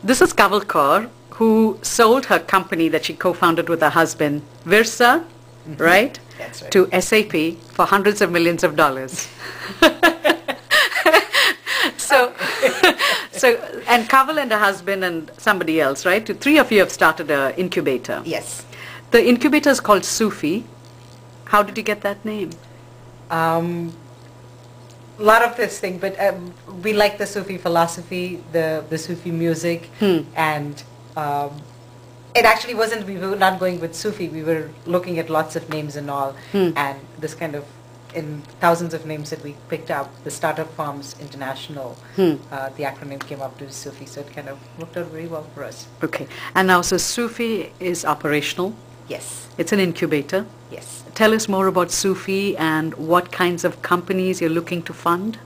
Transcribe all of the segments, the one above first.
This is Kaval Kaur, who sold her company that she co-founded with her husband, Virsa, right? That's right. To SAP for hundreds of millions of dollars. so, and Kaval and her husband and somebody else, right? Three of you have started an incubator. Yes. The incubator is called Sufi. How did you get that name? A lot of this thing, but we like the Sufi philosophy, the Sufi music, and it actually wasn't, we were not going with Sufi, we were looking at lots of names and all, and this kind of, in thousands of names that we picked up, the Startup Farms International, the acronym came up to Sufi, so it kind of worked out very well for us. Okay. And now, so Sufi is operational. Yes. It's an incubator. Yes. Tell us more about Sufi and what kinds of companies you're looking to fund.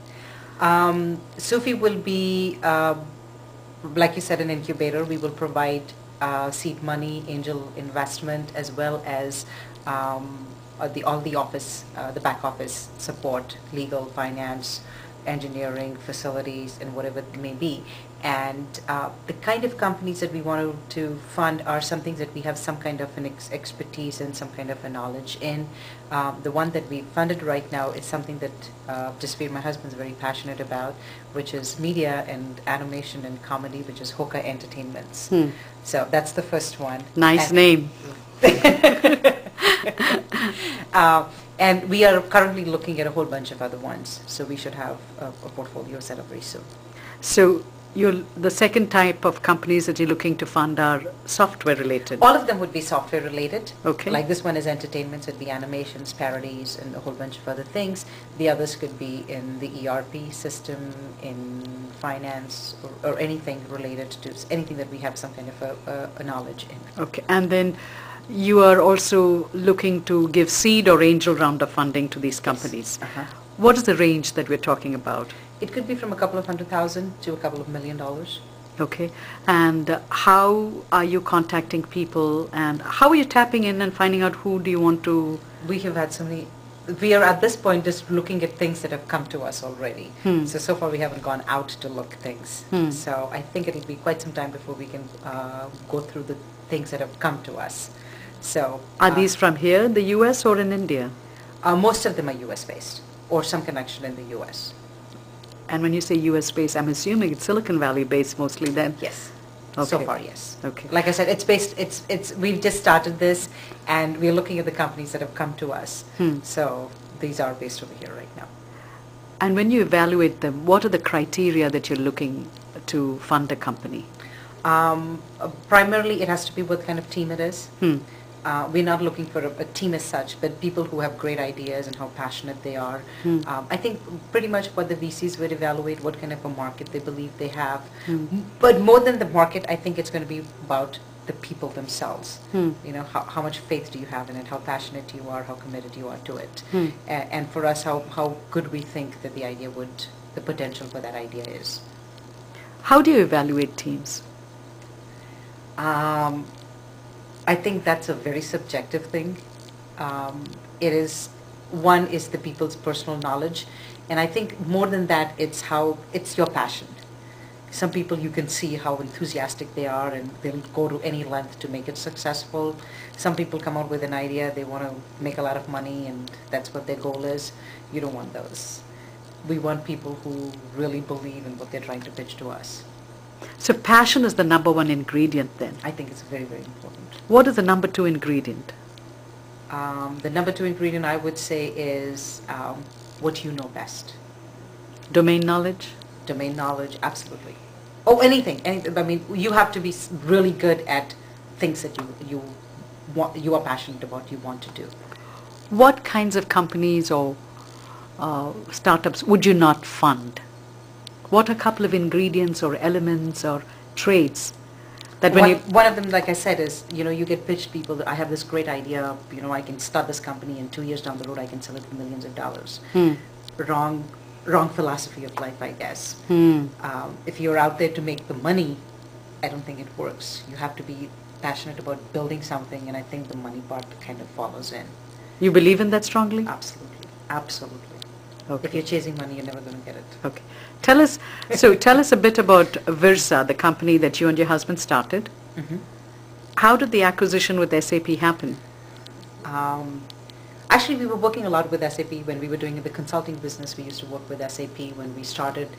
Sufi will be, like you said, an incubator. We will provide seed money, angel investment, as well as all the office, the back office support, legal, finance, engineering, facilities, and whatever it may be. And the kind of companies that we want to fund are some things that we have some kind of an expertise and some kind of a knowledge in. The one that we funded right now is something that Jasveer, my husband, is very passionate about, which is media and animation and comedy, which is Hoka Entertainments. So that's the first one. Nice name. And we are currently looking at a whole bunch of other ones, so we should have a portfolio set up very soon. So the second type of companies that you're looking to fund are software related? All of them would be software related. Okay. Like this one is entertainment, so it'd be animations, parodies, and a whole bunch of other things. The others could be in the ERP system, in finance, or anything related to anything that we have some kind of a knowledge in. Okay. And then you are also looking to give seed or angel round of funding to these companies. Yes. What is the range that we're talking about? It could be from a couple of $100,000 to a couple of $1 million. Okay. And how are you contacting people, and how are you tapping in and finding out who do you want to? We have had so many. We are at this point just looking at things that have come to us already. So far we haven't gone out to look things. So I think it'll be quite some time before we can go through the things that have come to us. So Are these from here in the U.S. or in India? Most of them are U.S. based, or some connection in the U.S. And when you say U.S. based, I'm assuming it's Silicon Valley based mostly then? Yes. Okay. So far, yes. Okay. Like I said, it's based. We've just started this, and we're looking at the companies that have come to us. So these are based over here right now. And when you evaluate them, what are the criteria that you're looking to fund a company? Primarily, it has to be what kind of team it is. We're not looking for a team as such, but people who have great ideas and how passionate they are. I think pretty much what the VCs would evaluate, what kind of a market they believe they have. But more than the market, I think it's going to be about the people themselves. You know, how much faith do you have in it, how passionate you are, how committed you are to it. And for us, how good we think that the potential for that idea is. How do you evaluate teams? I think that's a very subjective thing. One is the people's personal knowledge, and I think more than that, it's your passion. Some people you can see how enthusiastic they are, and they'll go to any length to make it successful. Some people come out with an idea, they want to make a lot of money, and that's what their goal is. You don't want those. We want people who really believe in what they're trying to pitch to us. So passion is the number one ingredient then? I think it's very, very important. What is the number two ingredient? The number two ingredient I would say is what you know best. Domain knowledge? Domain knowledge, absolutely. Oh, anything. I mean, you have to be really good at things that you are passionate about, you want to do. What kinds of companies or startups would you not fund? What are a couple of ingredients or elements or traits that one of them, like I said, is, you get pitched people that I have this great idea, I can start this company, and 2 years down the road I can sell it for millions of dollars. Wrong philosophy of life, I guess. If you're out there to make the money, I don't think it works. You have to be passionate about building something, and I think the money part kind of follows in. You believe in that strongly? Absolutely. Absolutely. Okay. If you're chasing money, you're never going to get it. Okay. Tell us a bit about Virsa, the company that you and your husband started. Mhm. How did the acquisition with SAP happen? Actually, we were working a lot with SAP when we were doing the consulting business. We used to work with SAP when we started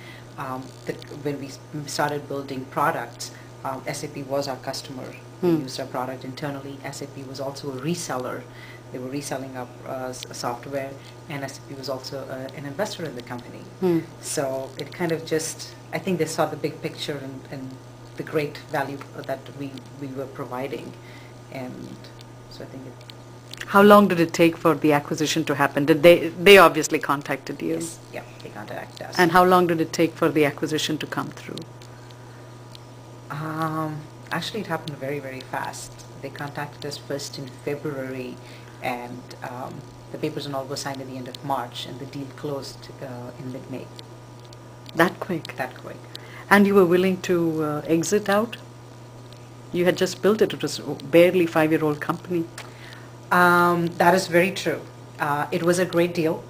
building products. SAP was our customer. We used our product internally. SAP was also a reseller. They were reselling our software, and SAP was also an investor in the company. So it kind of just, I think they saw the big picture and the great value that we were providing, and so I think it. How long did it take for the acquisition to happen? Did they obviously contacted you? Yes, yeah, they contacted us. And how long did it take for the acquisition to come through? Actually, it happened very, very fast. They contacted us first in February, and the papers and all were signed at the end of March, and the deal closed in mid-May. That quick? That quick. And you were willing to exit out? You had just built it. It was barely 5-year-old company. That is very true. It was a great deal.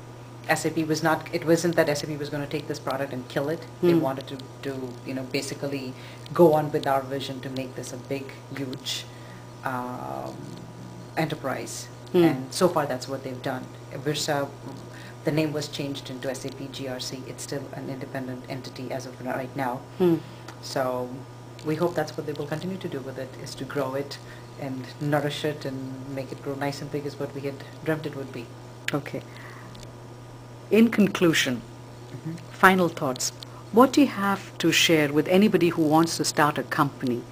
SAP was not, it wasn't that SAP was going to take this product and kill it. They wanted to basically go on with our vision to make this a big, huge enterprise. And so far that's what they've done. Virsa, the name was changed into SAP GRC. It's still an independent entity as of right now. So we hope that's what they will continue to do with it, is to grow it and nourish it and make it grow nice and big is what we had dreamt it would be. Okay. In conclusion, final thoughts. What do you have to share with anybody who wants to start a company?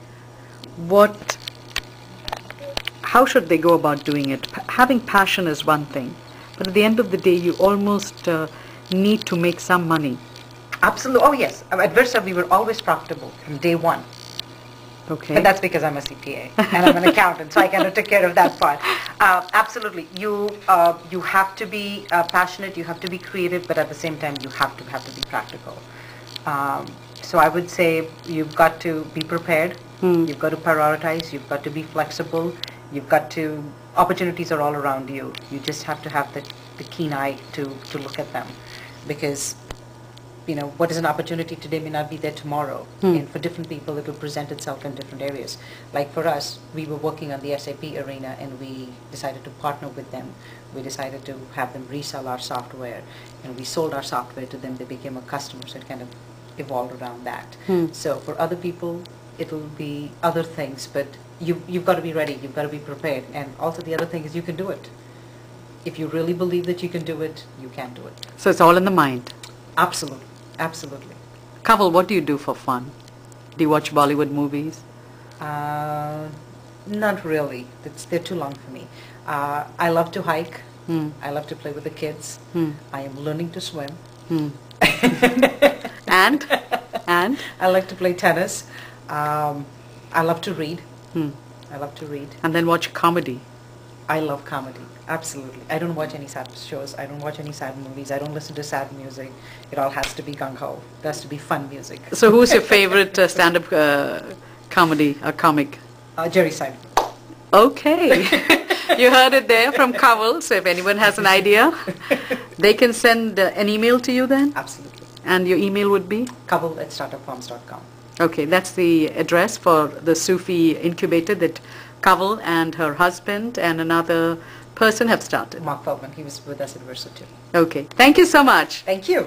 How should they go about doing it? Having passion is one thing, but at the end of the day, you almost need to make some money. Absolutely. Oh yes. At Virsa, we were always profitable from day one. Okay. But that's because I'm a CPA and I'm an accountant, so I kind of took care of that part. Absolutely. You have to be passionate, you have to be creative, but at the same time, you have to be practical. So I would say you've got to be prepared, you've got to prioritize, you've got to be flexible, opportunities are all around you. You just have to have the keen eye to look at them, because what is an opportunity today may not be there tomorrow. And for different people, it will present itself in different areas. Like for us, we were working on the SAP arena, and we decided to partner with them. We decided to have them resell our software, and we sold our software to them. They became a customer, so it kind of evolved around that. So for other people, it will be other things, but you've got to be ready, you've got to be prepared. And also the other thing is you can do it. If you really believe that you can do it, you can do it. So it's all in the mind. Absolutely. Absolutely. Kaval, what do you do for fun? Do you watch Bollywood movies? Not really. They're too long for me. I love to hike. I love to play with the kids. I am learning to swim. And? I like to play tennis. I love to read. I love to read. And then watch comedy. I love comedy. Absolutely. I don't watch any sad shows. I don't watch any sad movies. I don't listen to sad music. It all has to be gung-ho. It has to be fun music. So who's your favorite stand-up comedy or comic? Jerry Seinfeld. Okay. You heard it there from Kaval. So if anyone has an idea, they can send an email to you then? Absolutely. And your email would be? kaval@startupfarms.com. Okay, that's the address for the Sufi incubator that Kaval and her husband and another person have started. Mark Feldman, he was with us at Virsa too. Okay, thank you so much. Thank you.